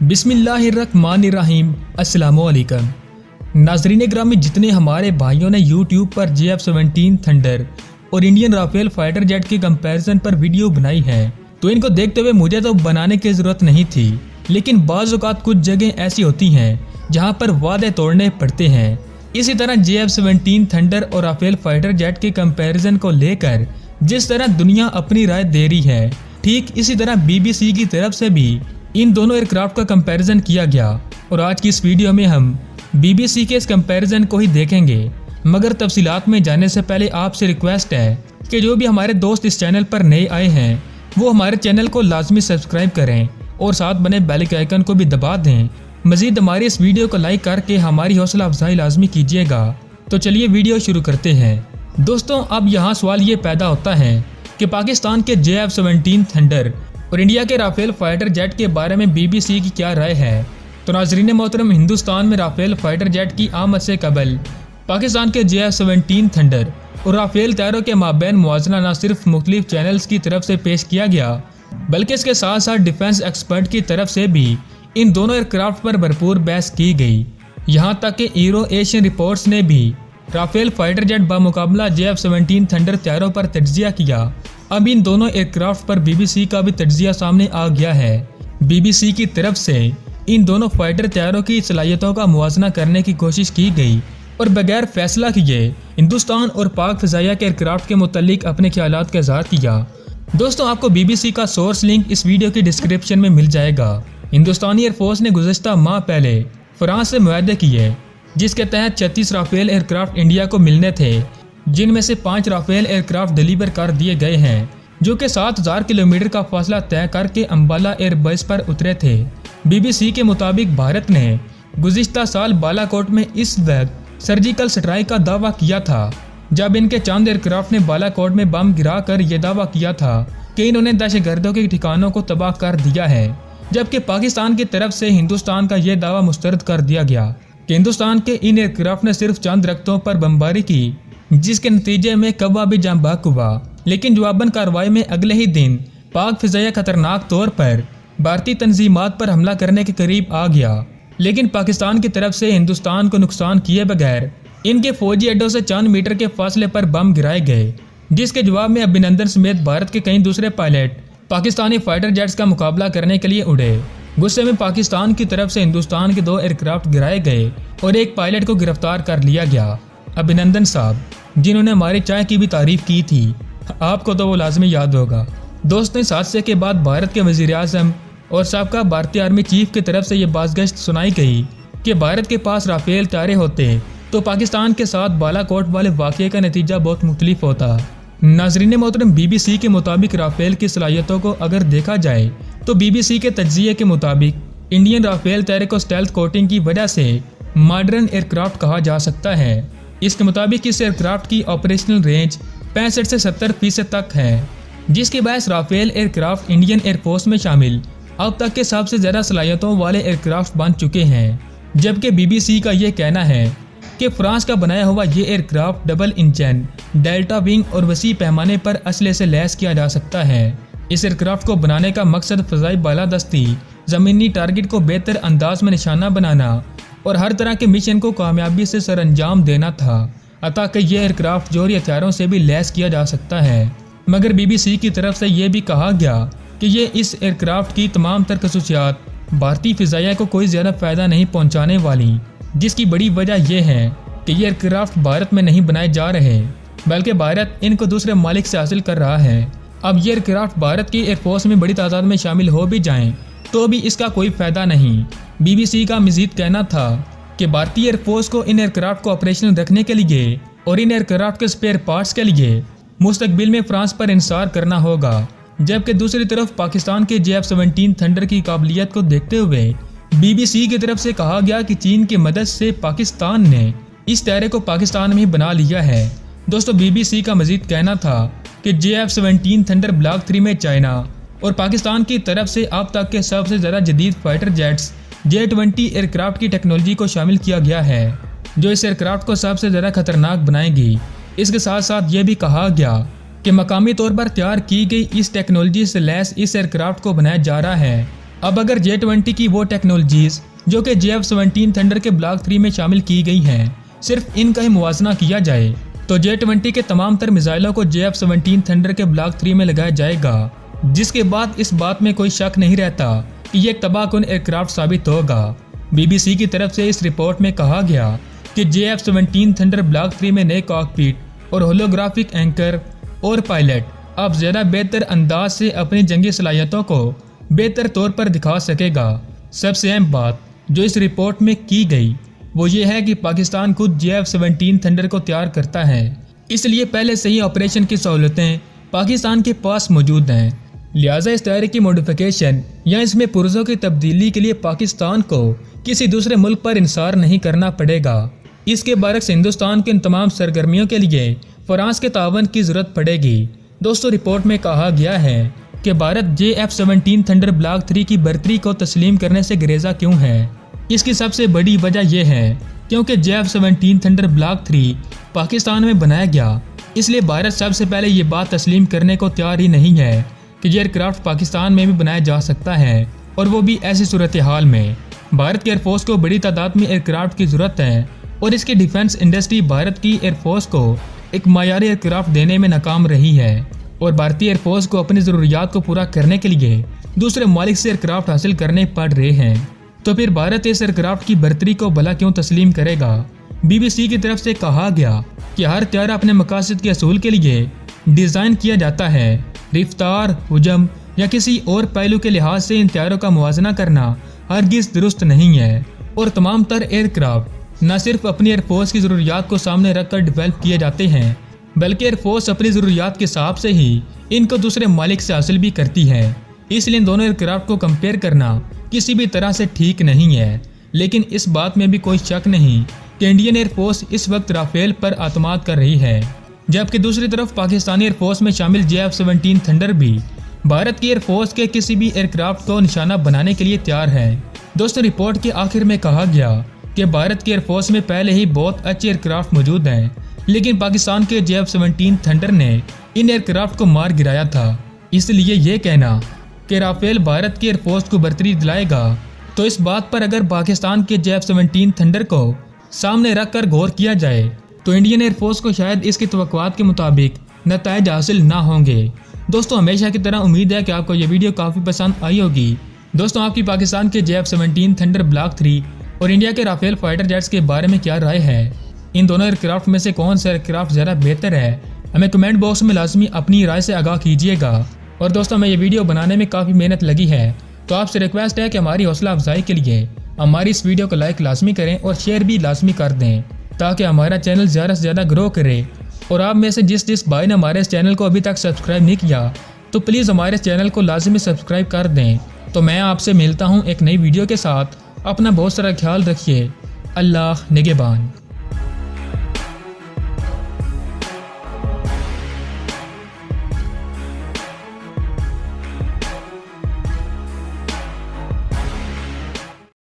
बिस्मिल्लाहिर्रहमानिर्रहीम। अस्सलामुअलैकुम नाज़रीन ग्रामी, जितने हमारे भाइयों ने यूट्यूब पर JF-17 थंडर और इंडियन राफेल फाइटर जेट के कंपैरिजन पर वीडियो बनाई है, तो इनको देखते हुए मुझे तो बनाने की ज़रूरत नहीं थी। लेकिन बाज़ औक़ात कुछ जगह ऐसी होती हैं जहां पर वादे तोड़ने पड़ते हैं। इसी तरह JF-17 थंडर और राफेल फाइटर जेट के कंपैरिजन को लेकर जिस तरह दुनिया अपनी राय दे रही है, ठीक इसी तरह BBC की तरफ से भी इन दोनों एयरक्राफ्ट का कंपैरिजन किया गया। और आज की इस वीडियो में हम BBC के इस कंपैरिजन को ही देखेंगे। मगर तफसीलात में जाने से पहले आपसे रिक्वेस्ट है कि जो भी हमारे दोस्त इस चैनल पर नए आए हैं वो हमारे चैनल को लाजमी सब्सक्राइब करें और साथ बने बेल के आइकन को भी दबा दें। मजीद हमारी इस वीडियो को लाइक करके हमारी हौसला अफजाई लाजमी कीजिएगा। तो चलिए वीडियो शुरू करते हैं। दोस्तों, अब यहाँ सवाल ये पैदा होता है कि पाकिस्तान के JF-17 थंडर और इंडिया के राफेल फाइटर जेट के बारे में BBC की क्या राय है। तो नाज़रीन मोहतरम, हिंदुस्तान में राफेल फाइटर जेट की आमद से कबल पाकिस्तान के JF-17 थंडर और राफेल तैयारों के माबैन मुआवजा न सिर्फ मुख्तलिफ चैनल्स की तरफ से पेश किया गया, बल्कि इसके साथ साथ डिफेंस एक्सपर्ट की तरफ से भी इन दोनों एयरक्राफ्ट पर भरपूर बहस की गई। यहाँ तक कि ईरो एशियन रिपोर्ट्स ने भी राफेल फाइटर जेट बामुकाबला JF-17 थंडर तैयारों पर तज्जिया किया। अब इन दोनों एयरक्राफ्ट पर BBC का भी तज्जिया सामने आ गया है। BBC की तरफ से इन दोनों फाइटर तैयारों की सलाहियतों का मुवाजना करने की कोशिश की गई और बगैर फैसला किए हिंदुस्तान और पाक फ़िज़ाइया के एयरक्राफ्ट के मुतालिक अपने ख्यालात का इज़हार किया। दोस्तों, आपको BBC का सोर्स लिंक इस वीडियो की डिस्क्रिप्शन में मिल जाएगा। हिंदुस्तानी एयरफोर्स ने गुज़श्ता माह पहले फ्रांस से मुआहदे किए, जिसके तहत 36 राफेल एयरक्राफ्ट इंडिया को मिलने थे, जिनमें से 5 राफेल एयरक्राफ्ट डिलीवर कर दिए गए हैं, जो कि 7000 किलोमीटर का फासला तय करके अम्बाला एयरबेस पर उतरे थे। BBC के मुताबिक भारत ने गुज़िश्ता साल बालाकोट में इस वक्त सर्जिकल स्ट्राइक का दावा किया था, जब इनके चंद एयरक्राफ्ट ने बालाकोट में बम गिरा कर यह दावा किया था कि इन्होंने दहशतगर्दों के ठिकानों को तबाह कर दिया है। जबकि पाकिस्तान की तरफ से हिंदुस्तान का यह दावा मुस्तरद कर दिया गया कि हिंदुस्तान के इन एयरक्राफ्ट ने सिर्फ चंद दरख्तों पर बमबारी की, जिसके नतीजे में कौवा भी जाँ बहक हुआ। लेकिन जवाबन कार्रवाई में अगले ही दिन पाक फ़िज़ाइया खतरनाक तौर पर भारतीय तंजीमात पर हमला करने के करीब आ गया। लेकिन पाकिस्तान की तरफ से हिंदुस्तान को नुकसान किए बगैर इनके फौजी अड्डों से चंद मीटर के फासले पर बम गिराए गए, जिसके जवाब में अभिनंदन समेत भारत के कई दूसरे पायलट पाकिस्तानी फाइटर जेट्स का मुकाबला करने के लिए उड़े। गुस्से में पाकिस्तान की तरफ से हिंदुस्तान के 2 एयरक्राफ्ट गिराए गए और एक पायलट को गिरफ्तार कर लिया गया। अभिनंदन साहब, जिन्होंने हमारी चाय की भी तारीफ की थी, आपको तो वो लाजमी याद होगा। दोस्तों, इस हादसे के बाद भारत के वज़ीर-ए-आज़म और साबका भारतीय आर्मी चीफ की तरफ से ये बाज़गश्त सुनाई गई कि भारत के पास राफेल तैयारे होते तो पाकिस्तान के साथ बालाकोट वाले वाक़ये का नतीजा बहुत मुख्तलिफ होता। नाज़रीन मोहतरम, BBC के मुताबिक राफेल की सलाहियतों को अगर देखा जाए तो BBC के तज्जिये के मुताबिक इंडियन राफेल तैयारे को स्टेल्थ कोटिंग की वजह से मॉडर्न एयरक्राफ्ट कहा जा सकता है। इसके मुताबिक इस एयरक्राफ्ट की ऑपरेशनल रेंज 65 से 70% तक है, जिसके बायस राफेल एयरक्राफ्ट इंडियन एयरफोर्स में शामिल अब तक के सबसे ज़्यादा सलाहियतों वाले एयरक्राफ्ट बन चुके हैं। जबकि BBC का यह कहना है कि फ्रांस का बनाया हुआ ये aircraft double engine, delta wing और वसी पैमाने पर असले से लैस किया जा सकता है। इस एयरक्राफ्ट को बनाने का मकसद फ़ज़ाई बालादस्ती, ज़मीनी टारगेट को बेहतर अंदाज में निशाना बनाना और हर तरह के मिशन को कामयाबी से सरअंजाम देना था। अतः कि यह एयरक्राफ्ट जोहरी हथियारों से भी लैस किया जा सकता है। मगर BBC की तरफ से यह भी कहा गया कि ये इस एयरक्राफ्ट की तमाम तर खसूसियात भारतीय फ़िज़ाइया को कोई ज़्यादा फ़ायदा नहीं पहुंचाने वाली, जिसकी बड़ी वजह यह है कि ये एयरक्राफ्ट भारत में नहीं बनाए जा रहे, बल्कि भारत इनको दूसरे मालिक से हासिल कर रहा है। अब ये एयरक्राफ्ट भारत की एयरफोर्स में बड़ी तादाद में शामिल हो भी जाएं तो भी इसका कोई फ़ायदा नहीं। BBC का मज़ीद कहना था कि भारतीय एयरफोर्स को इन एयरक्राफ्ट को ऑपरेशनल रखने के लिए और इन एयरक्राफ्ट के स्पेयर पार्ट्स के लिए मुस्तकबिल में फ्रांस पर इंसार करना होगा। जबकि दूसरी तरफ पाकिस्तान के JF-17 थंडर की काबिलियत को देखते हुए BBC की तरफ से कहा गया कि चीन की मदद से पाकिस्तान ने इस तैयारे को पाकिस्तान में ही बना लिया है। दोस्तों, BBC का मज़ीद कहना था कि JF-17 थंडर ब्लॉक 3 में चाइना और पाकिस्तान की तरफ से अब तक के सबसे ज़्यादा जदीद फाइटर जेट्स J-20 एयरक्राफ्ट की टेक्नोलॉजी को शामिल किया गया है, जो इस एयरक्राफ्ट को सबसे ज़्यादा खतरनाक बनाएगी। इसके साथ साथ ये भी कहा गया कि मकामी तौर पर तैयार की गई इस टेक्नोलॉजी से लैस इस एयरक्राफ्ट को बनाया जा रहा है। अब अगर J-20 की वो टेक्नोलॉजीज जो कि JF-17 थंडर के ब्लॉक 3 में शामिल की गई हैं, सिर्फ इनका ही मुवाजना किया जाए तो J-20 के तमाम तर मिसाइलों को JF-17 थंडर के ब्लॉक 3 में लगाया जाएगा, जिसके बाद इस बात में कोई शक नहीं रहता कि ये एक तबाहकुन एयरक्राफ्ट साबित होगा। BBC की तरफ से इस रिपोर्ट में कहा गया कि JF-17 थंडर ब्लॉक 3 में नए कॉकपिट और होलोग्राफिक एंकर और पायलट अब ज़्यादा बेहतर अंदाज से अपनी जंगी सलाहियतों को बेहतर तौर पर दिखा सकेगा। सबसे अहम बात जो इस रिपोर्ट में की गई वो ये है कि पाकिस्तान खुद JF-17 थंडर को तैयार करता है, इसलिए पहले से ही ऑपरेशन की सहूलतें पाकिस्तान के पास मौजूद हैं। लिहाजा इस तैयारी की मॉडिफिकेशन या इसमें पुर्जों की तब्दीली के लिए पाकिस्तान को किसी दूसरे मुल्क पर इंसार नहीं करना पड़ेगा। इसके बरक्स हिंदुस्तान के इन तमाम सरगर्मियों के लिए फ्रांस के तावन की जरूरत पड़ेगी। दोस्तों, रिपोर्ट में कहा गया है कि भारत JF-17 थंडर ब्लॉक 3 की बर्तरी को तस्लीम करने से गुरेजा क्यों है। इसकी सबसे बड़ी वजह यह है क्योंकि JF-17 थंडर ब्लॉक 3 पाकिस्तान में बनाया गया, इसलिए भारत सबसे पहले ये बात तस्लीम करने को तैयार ही नहीं है कि ये एयरक्राफ्ट पाकिस्तान में भी बनाया जा सकता है, और वो भी ऐसी सूरत हाल में। भारत की एयरफोर्स को बड़ी तादाद में एयरक्राफ्ट की ज़रूरत है और इसकी डिफेंस इंडस्ट्री भारत की एयरफोर्स को एक मायारी एयरक्राफ्ट देने में नाकाम रही है, और भारतीय एयरफोर्स को अपनी ज़रूरियात को पूरा करने के लिए दूसरे ममालिक से एयरक्राफ्ट हासिल करने पड़ रहे हैं। तो फिर भारत इस एयरक्राफ्ट की बर्तरी को भला क्यों तस्लीम करेगा। BBC की तरफ से कहा गया कि हर तैयार अपने मकासद के असूल के लिए डिज़ाइन किया जाता है। रफ्तार, हुजम या किसी और पहलू के लिहाज से इन तैयारों का मुवाजना करना हरगिज़ दुरुस्त नहीं है, और तमाम तर एयरक्राफ्ट न सिर्फ अपनी एयरफोर्स की ज़रूरियात को सामने रखकर डेवलप किए जाते हैं, बल्कि एयरफोर्स अपनी ज़रूरियात के हिसाब से ही इनको दूसरे मालिक से हासिल भी करती है। इसलिए इन दोनों एयरक्राफ्ट को कंपेयर करना किसी भी तरह से ठीक नहीं है। लेकिन इस बात में भी कोई शक नहीं कि इंडियन एयरफोर्स इस वक्त राफेल पर आतमाद कर रही है, जबकि दूसरी तरफ पाकिस्तानी एयरफोर्स में शामिल JF-17 थंडर भी भारत की एयरफोर्स के किसी भी एयरक्राफ्ट को निशाना बनाने के लिए तैयार है। दोस्तों, रिपोर्ट के आखिर में कहा गया कि भारत की एयरफोर्स में पहले ही बहुत अच्छे एयरक्राफ्ट मौजूद हैं, लेकिन पाकिस्तान के JF-17 थंडर ने इन एयरक्राफ्ट को मार गिराया था। इसलिए ये कहना कि राफेल भारत की एयरफोर्स को बर्तरी दिलाएगा, तो इस बात पर अगर पाकिस्तान के JF-17 थंडर को सामने रखकर गौर किया जाए तो इंडियन एयरफोर्स को शायद इसकी तवक्कुआत के मुताबिक नताइज हासिल ना होंगे। दोस्तों, हमेशा की तरह उम्मीद है कि आपको ये वीडियो काफ़ी पसंद आई होगी। दोस्तों, आपकी पाकिस्तान के JF-17 थंडर ब्लॉक 3 और इंडिया के राफेल फाइटर जेट्स के बारे में क्या राय है। इन दोनों एयरक्राफ्ट में से कौन सा एयरक्राफ्ट ज़्यादा बेहतर है, हमें कमेंट बॉक्स में लाजमी अपनी राय से आगाह कीजिएगा। और दोस्तों, हमें ये वीडियो बनाने में काफ़ी मेहनत लगी है, तो आपसे रिक्वेस्ट है कि हमारी हौसला अफजाई के लिए हमारी इस वीडियो को लाइक लाजमी करें और शेयर भी लाजमी कर दें, ताकि हमारा चैनल ज़्यादा से ज़्यादा ग्रो करे। और आप में से जिस भाई ने हमारे इस चैनल को अभी तक सब्सक्राइब नहीं किया तो प्लीज़ हमारे चैनल को लाजमी सब्सक्राइब कर दें। तो मैं आपसे मिलता हूँ एक नई वीडियो के साथ। अपना बहुत सारा ख्याल रखिए। अल्लाह निगहबान।